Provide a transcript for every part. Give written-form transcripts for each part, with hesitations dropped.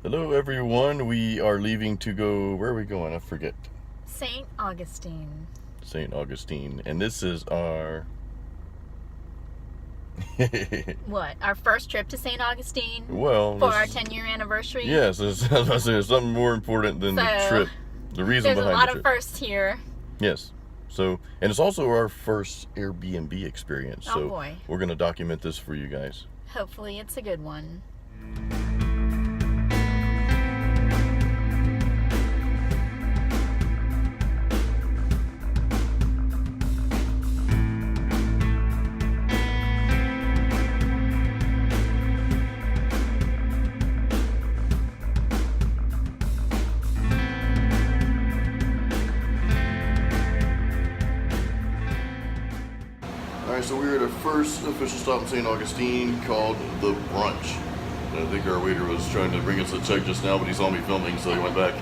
Hello everyone, we are leaving to go, where are we going? I forget. St. Augustine. St. Augustine, and this is our... What? Our first trip to St. Augustine? Well, for our 10-year anniversary? Yes, I was about to say, something more important than the trip. The reason behind the trip. There's a lot of firsts here. Yes. So, and it's also our first Airbnb experience. Oh boy. We're going to document this for you guys. Hopefully it's a good one. Alright, so we're at our first official stop in St. Augustine called the Brunch. And I think our waiter was trying to bring us a check just now, but he saw me filming, so he went back.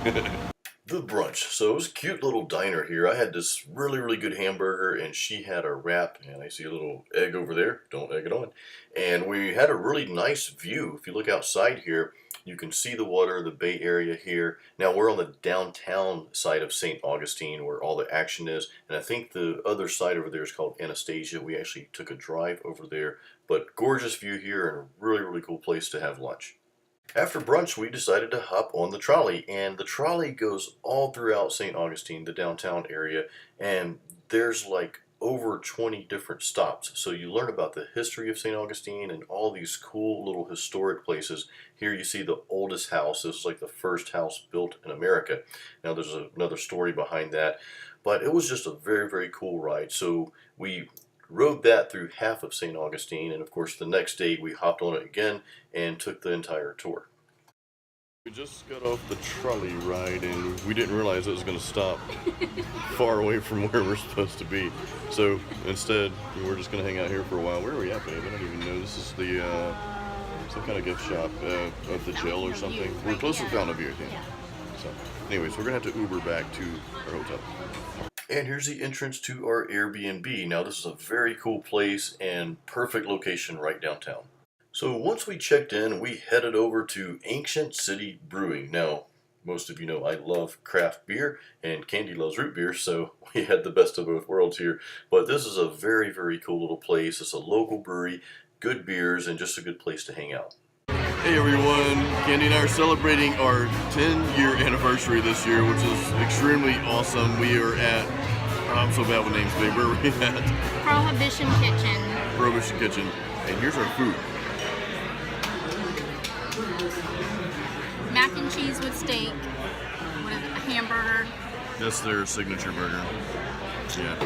The Brunch. So it was a cute little diner here. I had this really good hamburger, and she had a wrap, and I see a little egg over there. Don't egg it on. And we had a really nice view. If you look outside here, you can see the water, the Bay Area here. Now we're on the downtown side of St. Augustine where all the action is, and I think the other side over there is called Anastasia. We actually took a drive over there, but gorgeous view here and a really cool place to have lunch. After brunch, we decided to hop on the trolley, and the trolley goes all throughout St. Augustine, the downtown area, and there's like over 20 different stops. So you learn about the history of St. Augustine and all these cool little historic places. Here you see the oldest house. This is like the first house built in America. Now there's another story behind that, but it was just a very cool ride. So we rode that through half of St. Augustine, and of course the next day we hopped on it again and took the entire tour. We just got off the trolley ride and we didn't realize it was going to stop far away from where we're supposed to be. So instead, we're just going to hang out here for a while. Where are we at, babe? I don't even know. This is the some kind of gift shop of the jail or something. We're close to the Fountain of Youth, I think. So anyways, we're going to have to Uber back to our hotel. And here's the entrance to our Airbnb. Now this is a very cool place and perfect location right downtown. So once we checked in, we headed over to Ancient City Brewing. Now, most of you know I love craft beer, and Candy loves root beer, so we had the best of both worlds here. But this is a very cool little place. It's a local brewery, good beers, and just a good place to hang out. Hey everyone, Candy and I are celebrating our 10-year anniversary this year, which is extremely awesome. We are at, I'm so bad with names, babe. Where are we at? Prohibition Kitchen. Prohibition Kitchen. And here's our food. Mac and cheese with steak. What is it? A hamburger. That's their signature burger. Yeah.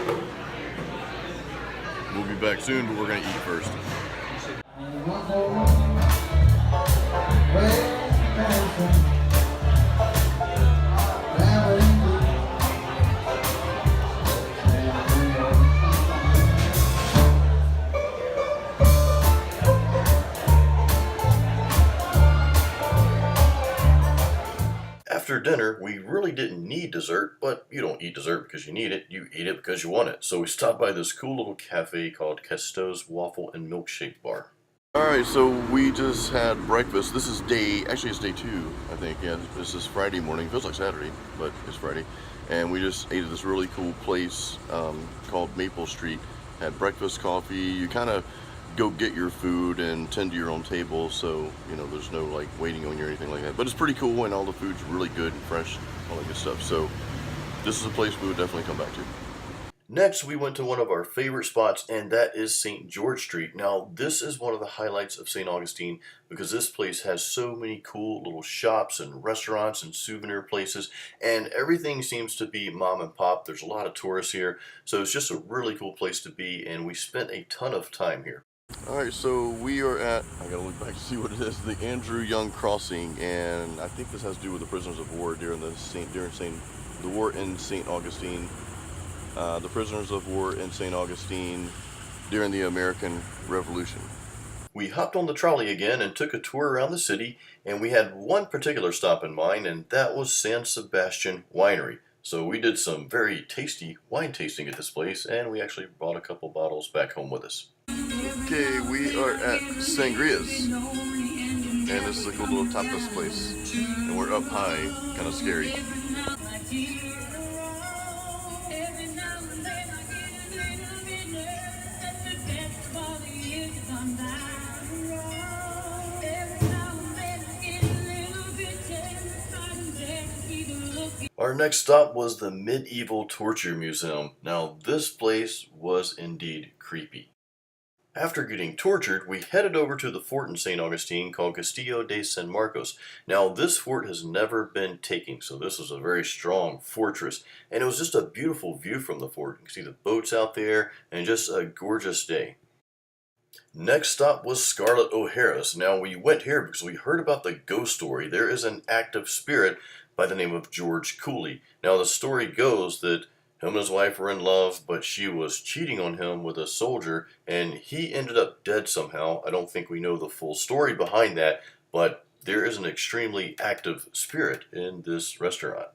We'll be back soon, but we're going to eat first. After dinner, we really didn't need dessert, but you don't eat dessert because you need it, you eat it because you want it. So we stopped by this cool little cafe called Casteau's Waffle and Milkshake Bar. Alright, so we just had breakfast. This is actually it's day 2, I think. Yeah, this is Friday morning. Feels like Saturday, but it's Friday. And we just ate at this really cool place called Maple Street. Had breakfast, coffee. You kind of go get your food and tend to your own table, so you know there's no like waiting on you or anything like that, but it's pretty cool and all the food's really good and fresh, all that good stuff. So this is a place we would definitely come back to. Next, we went to one of our favorite spots, and that is St. George Street. Now this is one of the highlights of St. Augustine because this place has so many cool little shops and restaurants and souvenir places, and everything seems to be mom and pop. There's a lot of tourists here, so it's just a really cool place to be, and we spent a ton of time here. Alright, so we are at, I gotta look back to see what it is, the Andrew Young Crossing, and I think this has to do with the prisoners of war during the war in St. Augustine, the prisoners of war in St. Augustine during the American Revolution. We hopped on the trolley again and took a tour around the city, and we had one particular stop in mind, and that was San Sebastian Winery. So we did some very tasty wine tasting at this place, and we actually brought a couple bottles back home with us. Okay, we are at Sangria's. And this is a cool little tapas place. And we're up high, kind of scary. Our next stop was the Medieval Torture Museum. Now, this place was indeed creepy. After getting tortured, we headed over to the fort in St. Augustine called Castillo de San Marcos. Now, this fort has never been taken, so this was a very strong fortress, and it was just a beautiful view from the fort. You can see the boats out there, and just a gorgeous day. Next stop was Scarlett OHara's. Now, we went here because we heard about the ghost story. There is an active spirit by the name of George Cooley. Now, the story goes that him and his wife were in love, but she was cheating on him with a soldier, and he ended up dead somehow. I don't think we know the full story behind that, but there is an extremely active spirit in this restaurant.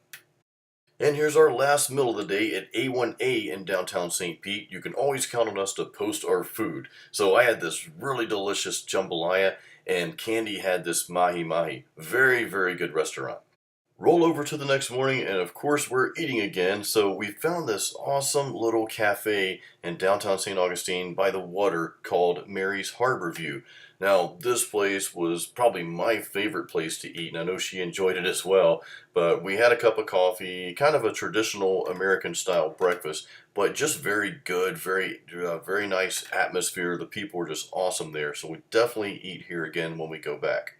And here's our last meal of the day at A1A in downtown St. Pete. You can always count on us to post our food. So I had this really delicious jambalaya, and Candy had this mahi mahi. Very, very good restaurant. Roll over to the next morning, and of course we're eating again. So we found this awesome little cafe in downtown St. Augustine by the water called Mary's Harbor View. Now, this place was probably my favorite place to eat, and I know she enjoyed it as well. But we had a cup of coffee, kind of a traditional American style breakfast, but just very good, very nice atmosphere. The people were just awesome there, so we definitely eat here again when we go back.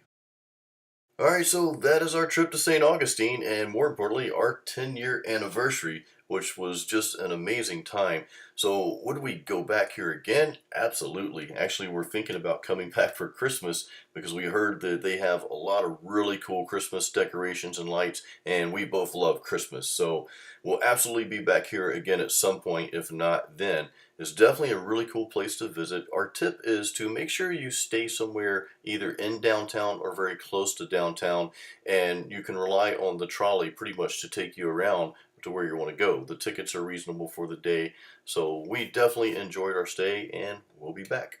Alright, so that is our trip to St. Augustine, and more importantly, our 10-year anniversary, which was just an amazing time. So, would we go back here again? Absolutely. Actually, we're thinking about coming back for Christmas because we heard that they have a lot of really cool Christmas decorations and lights, and we both love Christmas. So, we'll absolutely be back here again at some point, if not then. It's definitely a really cool place to visit. Our tip is to make sure you stay somewhere either in downtown or very close to downtown, and you can rely on the trolley pretty much to take you around to where you want to go. The tickets are reasonable for the day, so we definitely enjoyed our stay, and we'll be back.